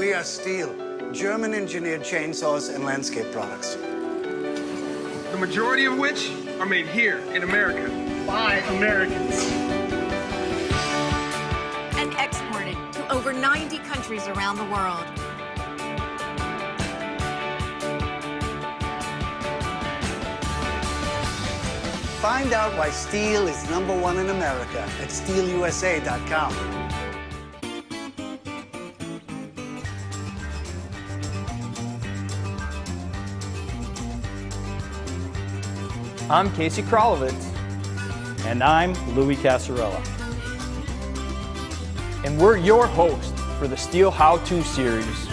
We are Stihl, German-engineered chainsaws and landscape products. The majority of which are made here in America. By Americans. And exported to over 90 countries around the world. Find out why Stihl is #1 in America at stihlusa.com. I'm Casey Krolowitz. And I'm Louis Casarella. And we're your host for the Stihl How-To series.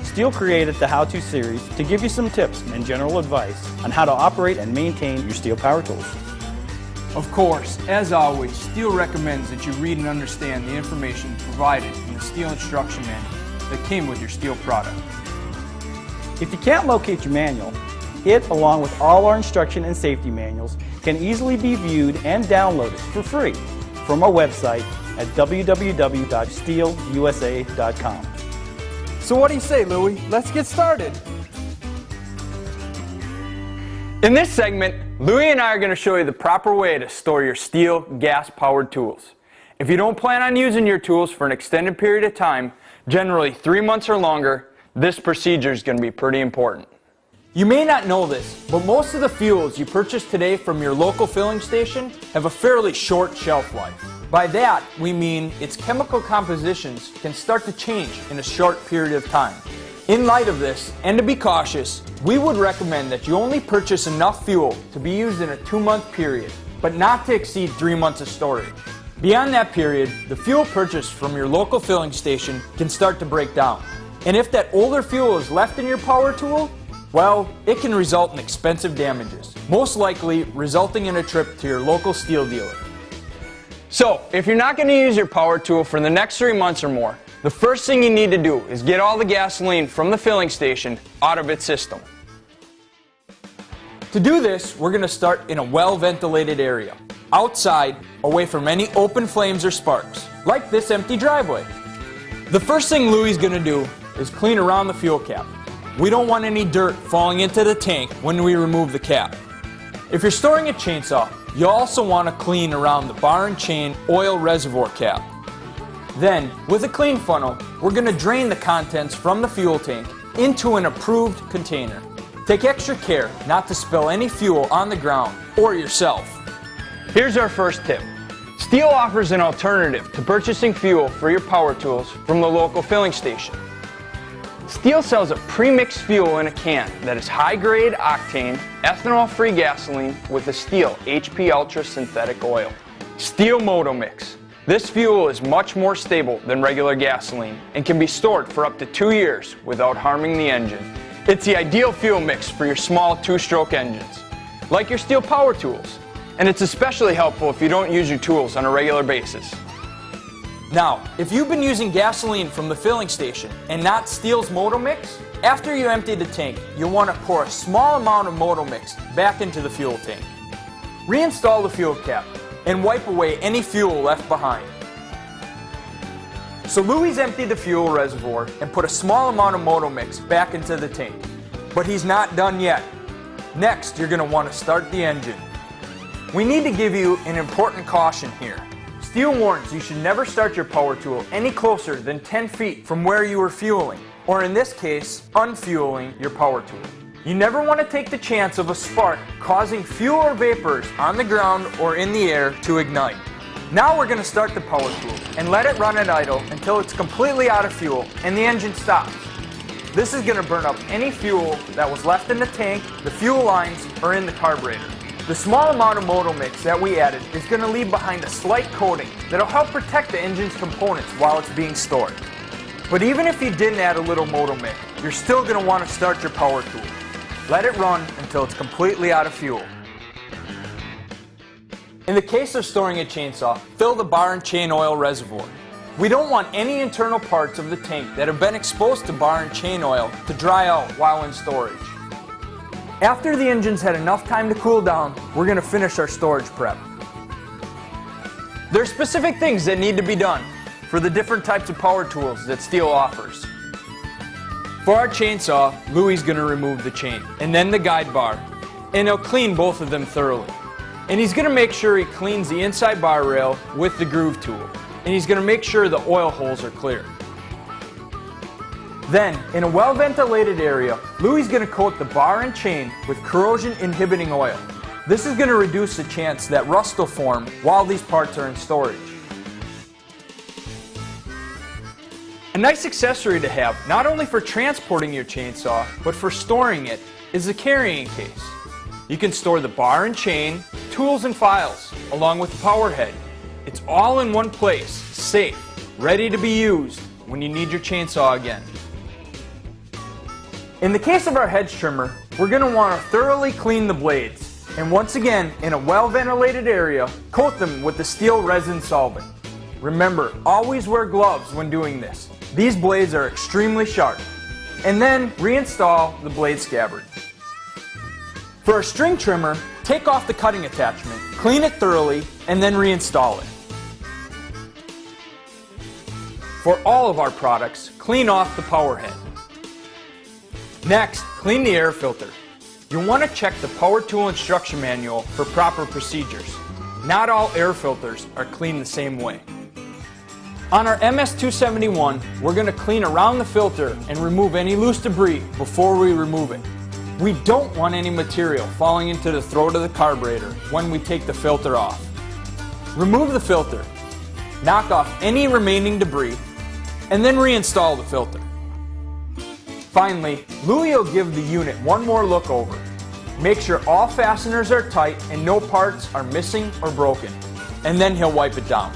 Stihl created the How-To series to give you some tips and general advice on how to operate and maintain your Stihl power tools. Of course, as always, Stihl recommends that you read and understand the information provided in the Stihl instruction manual that came with your Stihl product. If you can't locate your manual, it, along with all our instruction and safety manuals, can easily be viewed and downloaded for free from our website at www.stihlusa.com. So what do you say, Louis? Let's get started. In this segment, Louis and I are going to show you the proper way to store your Stihl gas-powered tools. If you don't plan on using your tools for an extended period of time, generally 3 months or longer, this procedure is going to be pretty important. You may not know this, but most of the fuels you purchase today from your local filling station have a fairly short shelf life. By that, we mean its chemical compositions can start to change in a short period of time. In light of this, and to be cautious, we would recommend that you only purchase enough fuel to be used in a 2-month period, but not to exceed 3 months of storage. Beyond that period, the fuel purchased from your local filling station can start to break down. And if that older fuel is left in your power tool, well, it can result in expensive damages, most likely resulting in a trip to your local Stihl dealer. So, if you're not going to use your power tool for the next 3 months or more, the first thing you need to do is get all the gasoline from the filling station out of its system. To do this, we're going to start in a well-ventilated area, outside, away from any open flames or sparks, like this empty driveway. The first thing Louis is going to do is clean around the fuel cap. We don't want any dirt falling into the tank when we remove the cap. If you're storing a chainsaw, you also want to clean around the bar and chain oil reservoir cap. Then, with a clean funnel, we're going to drain the contents from the fuel tank into an approved container. Take extra care not to spill any fuel on the ground or yourself. Here's our first tip. Stihl offers an alternative to purchasing fuel for your power tools from the local filling station. Stihl sells a pre-mixed fuel in a can that is high-grade octane, ethanol-free gasoline with a Stihl HP Ultra synthetic oil. Stihl Moto Mix. This fuel is much more stable than regular gasoline and can be stored for up to 2 years without harming the engine. It's the ideal fuel mix for your small 2-stroke engines, like your Stihl power tools, and it's especially helpful if you don't use your tools on a regular basis. Now, if you've been using gasoline from the filling station and not Stihl's Moto Mix, after you empty the tank, you'll want to pour a small amount of Moto Mix back into the fuel tank. Reinstall the fuel cap and wipe away any fuel left behind. So Louis emptied the fuel reservoir and put a small amount of Moto Mix back into the tank. But he's not done yet. Next, you're going to want to start the engine. We need to give you an important caution here. Stihl warns you should never start your power tool any closer than 10 feet from where you are fueling, or in this case, unfueling your power tool. You never want to take the chance of a spark causing fuel or vapors on the ground or in the air to ignite. Now we're going to start the power tool and let it run at idle until it's completely out of fuel and the engine stops. This is going to burn up any fuel that was left in the tank, the fuel lines, or in the carburetor. The small amount of Moto Mix that we added is going to leave behind a slight coating that will help protect the engine's components while it's being stored. But even if you didn't add a little Moto Mix, you're still going to want to start your power tool. Let it run until it's completely out of fuel. In the case of storing a chainsaw, fill the bar and chain oil reservoir. We don't want any internal parts of the tank that have been exposed to bar and chain oil to dry out while in storage. After the engine's had enough time to cool down, we're going to finish our storage prep. There are specific things that need to be done for the different types of power tools that Stihl offers. For our chainsaw, Louis is going to remove the chain and then the guide bar, and he'll clean both of them thoroughly. And he's going to make sure he cleans the inside bar rail with the groove tool, and he's going to make sure the oil holes are clear. Then, in a well-ventilated area, Louis is going to coat the bar and chain with corrosion-inhibiting oil. This is going to reduce the chance that rust will form while these parts are in storage. A nice accessory to have, not only for transporting your chainsaw, but for storing it, is a carrying case. You can store the bar and chain, tools and files, along with the power head. It's all in one place, safe, ready to be used when you need your chainsaw again. In the case of our hedge trimmer, we're going to want to thoroughly clean the blades, and once again, in a well-ventilated area, coat them with the Stihl resin solvent. Remember, always wear gloves when doing this. These blades are extremely sharp. And then reinstall the blade scabbard. For a string trimmer, take off the cutting attachment, clean it thoroughly, and then reinstall it. For all of our products, clean off the power head. Next, clean the air filter. You'll want to check the power tool instruction manual for proper procedures. Not all air filters are cleaned the same way. On our MS-271, we're going to clean around the filter and remove any loose debris before we remove it. We don't want any material falling into the throat of the carburetor when we take the filter off. Remove the filter, knock off any remaining debris, and then reinstall the filter. Finally, Louis will give the unit one more look over. Make sure all fasteners are tight and no parts are missing or broken, and then he'll wipe it down.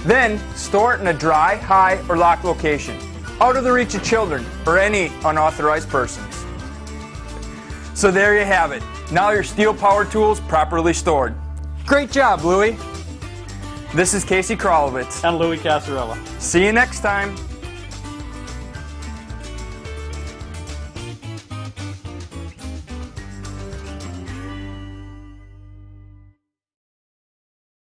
Then, store it in a dry, high, or locked location, out of the reach of children or any unauthorized persons. So there you have it. Now your Stihl power tool's properly stored. Great job, Louis. This is Casey Krolowitz. And Louis Casarella. See you next time.